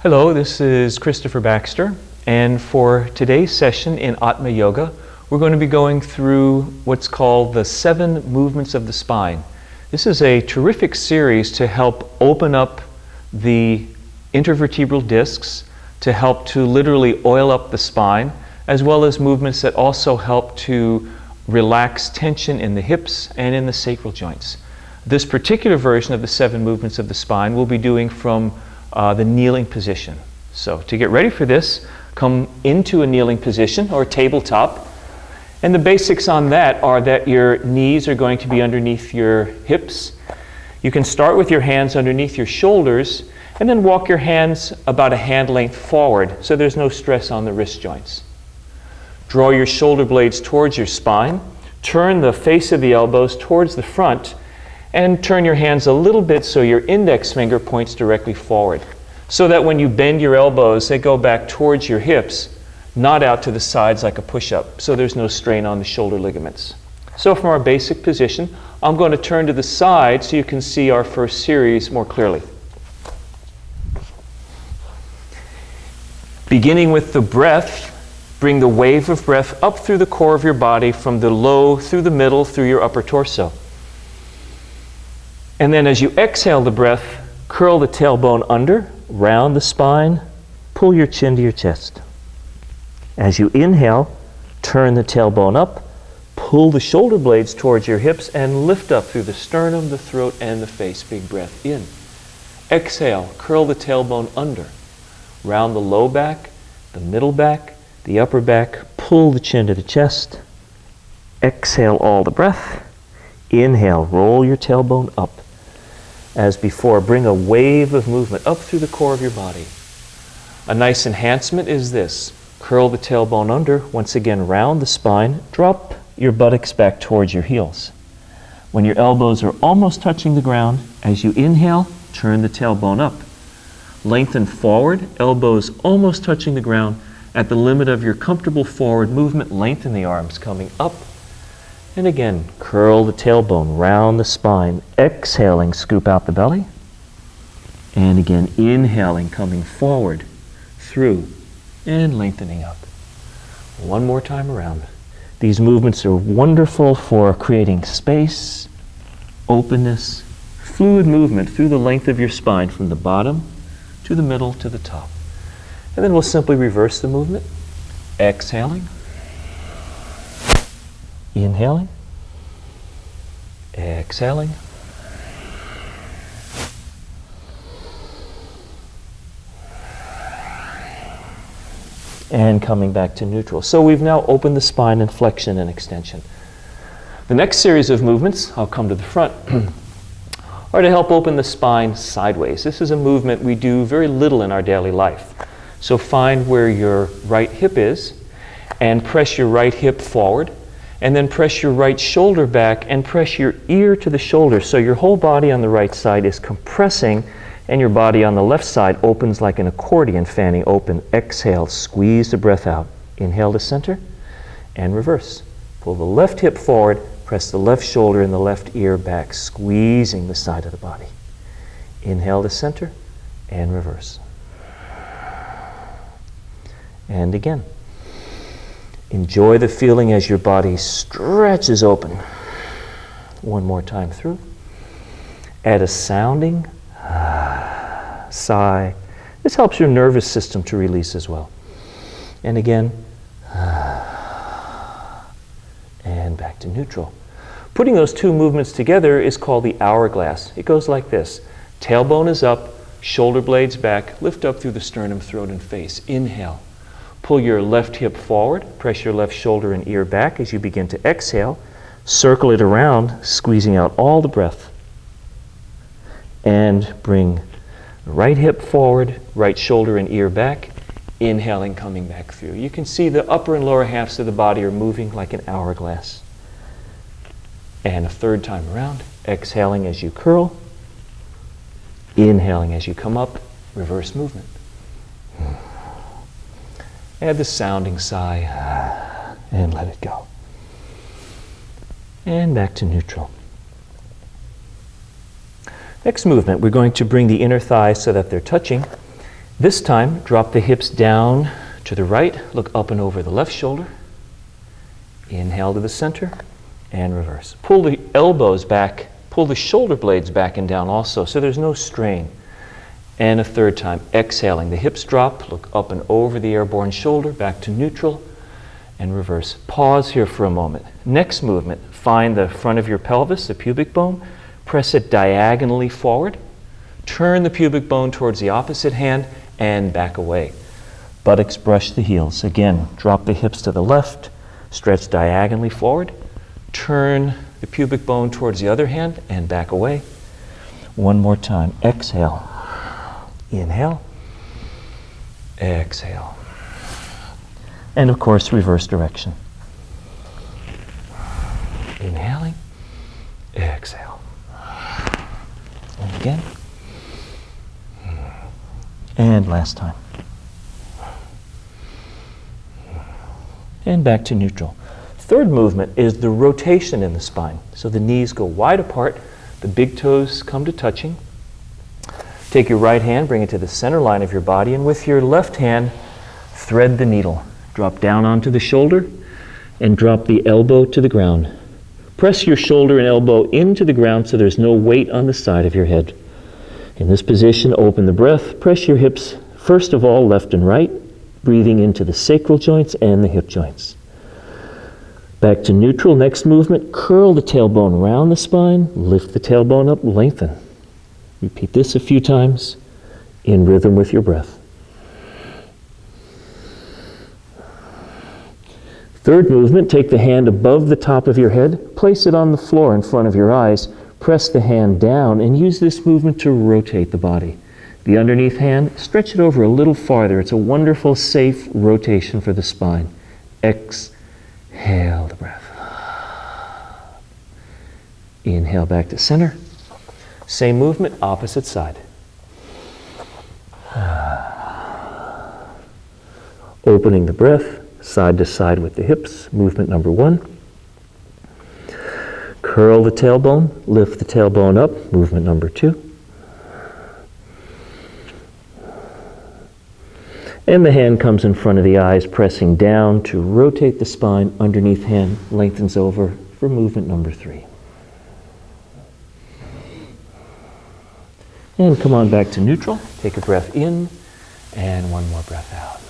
Hello, this is Christopher Baxter, and for today's session in Atma Yoga, we're going to be going through what's called the 7 movements of the spine. This is a terrific series to help open up the intervertebral discs, to help to literally oil up the spine, as well as movements that also help to relax tension in the hips and in the sacral joints. This particular version of the 7 movements of the spine we'll be doing from the kneeling position. So to get ready for this, come into a kneeling position or tabletop. And the basics on that are that your knees are going to be underneath your hips. You can start with your hands underneath your shoulders and then walk your hands about a hand length forward so there's no stress on the wrist joints. Draw your shoulder blades towards your spine. Turn the face of the elbows towards the front and turn your hands a little bit so your index finger points directly forward, so that when you bend your elbows, they go back towards your hips, not out to the sides like a push-up, so there's no strain on the shoulder ligaments. So from our basic position, I'm going to turn to the side so you can see our first series more clearly. Beginning with the breath, bring the wave of breath up through the core of your body, from the low, through the middle, through your upper torso. And then as you exhale the breath, curl the tailbone under, round the spine, pull your chin to your chest. As you inhale, turn the tailbone up, pull the shoulder blades towards your hips, and lift up through the sternum, the throat, and the face. Big breath in. Exhale, curl the tailbone under, round the low back, the middle back, the upper back, pull the chin to the chest. Exhale all the breath. Inhale, roll your tailbone up. As before, bring a wave of movement up through the core of your body. A nice enhancement is this. Curl the tailbone under, once again round the spine, drop your buttocks back towards your heels. When your elbows are almost touching the ground, as you inhale, turn the tailbone up. Lengthen forward, elbows almost touching the ground. At the limit of your comfortable forward movement, lengthen the arms coming up. And again, curl the tailbone, round the spine, exhaling, scoop out the belly. And again, inhaling, coming forward, through, and lengthening up. One more time around. These movements are wonderful for creating space, openness, fluid movement through the length of your spine, from the bottom to the middle to the top. And then we'll simply reverse the movement, exhaling, inhaling, exhaling, and coming back to neutral. So we've now opened the spine in flexion and extension. The next series of movements, I'll come to the front, are to help open the spine sideways. This is a movement we do very little in our daily life. So find where your right hip is and press your right hip forward, and then press your right shoulder back and press your ear to the shoulder, so your whole body on the right side is compressing and your body on the left side opens like an accordion, fanning open. Exhale, squeeze the breath out. Inhale to center and reverse. Pull the left hip forward, press the left shoulder and the left ear back, squeezing the side of the body. Inhale to center and reverse. And again. Enjoy the feeling as your body stretches open. One more time through. Add a sounding sigh. This helps your nervous system to release as well. And again, and back to neutral. Putting those 2 movements together is called the hourglass. It goes like this. Tailbone is up, shoulder blades back, lift up through the sternum, throat, and face. Inhale. Pull your left hip forward, press your left shoulder and ear back as you begin to exhale. Circle it around, squeezing out all the breath. And bring the right hip forward, right shoulder and ear back, inhaling, coming back through. You can see the upper and lower halves of the body are moving like an hourglass. And a third time around, exhaling as you curl, inhaling as you come up, reverse movement. Add the sounding sigh and let it go. And back to neutral. Next movement, we're going to bring the inner thighs so that they're touching. This time, drop the hips down to the right, look up and over the left shoulder. Inhale to the center and reverse. Pull the elbows back, pull the shoulder blades back and down also, so there's no strain. And a third time, exhaling. The hips drop, look up and over the airborne shoulder, back to neutral, and reverse. Pause here for a moment. Next movement, find the front of your pelvis, the pubic bone, press it diagonally forward, turn the pubic bone towards the opposite hand, and back away. Buttocks brush the heels. Again, drop the hips to the left, stretch diagonally forward, turn the pubic bone towards the other hand, and back away. One more time. Exhale. Inhale. Exhale. And of course, reverse direction. Inhaling. Exhale. And again. And last time. And back to neutral. Third movement is the rotation in the spine. So the knees go wide apart, the big toes come to touching. Take your right hand, bring it to the center line of your body, and with your left hand, thread the needle. Drop down onto the shoulder and drop the elbow to the ground. Press your shoulder and elbow into the ground so there's no weight on the side of your head. In this position, open the breath. Press your hips, first of all, left and right, breathing into the sacral joints and the hip joints. Back to neutral. Next movement, curl the tailbone around the spine, lift the tailbone up, lengthen. Repeat this a few times in rhythm with your breath. Third movement, take the hand above the top of your head, place it on the floor in front of your eyes, press the hand down, and use this movement to rotate the body. The underneath hand, stretch it over a little farther. It's a wonderful, safe rotation for the spine. Exhale the breath. Inhale back to center. Same movement, opposite side. Opening the breath, side to side with the hips. Movement number one. Curl the tailbone, lift the tailbone up. Movement number two. And the hand comes in front of the eyes, pressing down to rotate the spine. Underneath hand lengthens over for movement number three. And come on back to neutral. Take a breath in and one more breath out.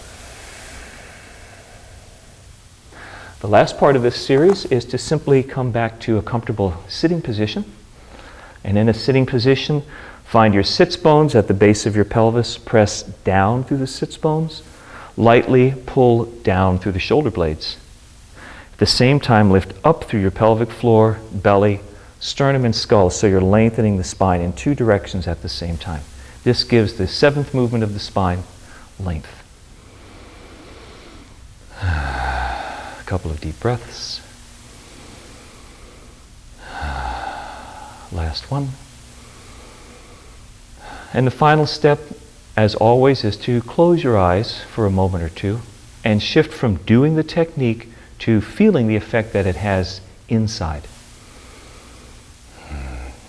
The last part of this series is to simply come back to a comfortable sitting position. And in a sitting position, find your sits bones at the base of your pelvis. Press down through the sits bones. Lightly pull down through the shoulder blades. At the same time, lift up through your pelvic floor, belly, sternum, and skull, so you're lengthening the spine in two directions at the same time. This gives the seventh movement of the spine length. A couple of deep breaths. Last one. And the final step, as always, is to close your eyes for a moment or two and shift from doing the technique to feeling the effect that it has inside.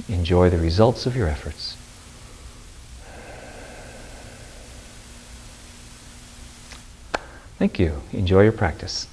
Enjoy the results of your efforts. Thank you. Enjoy your practice.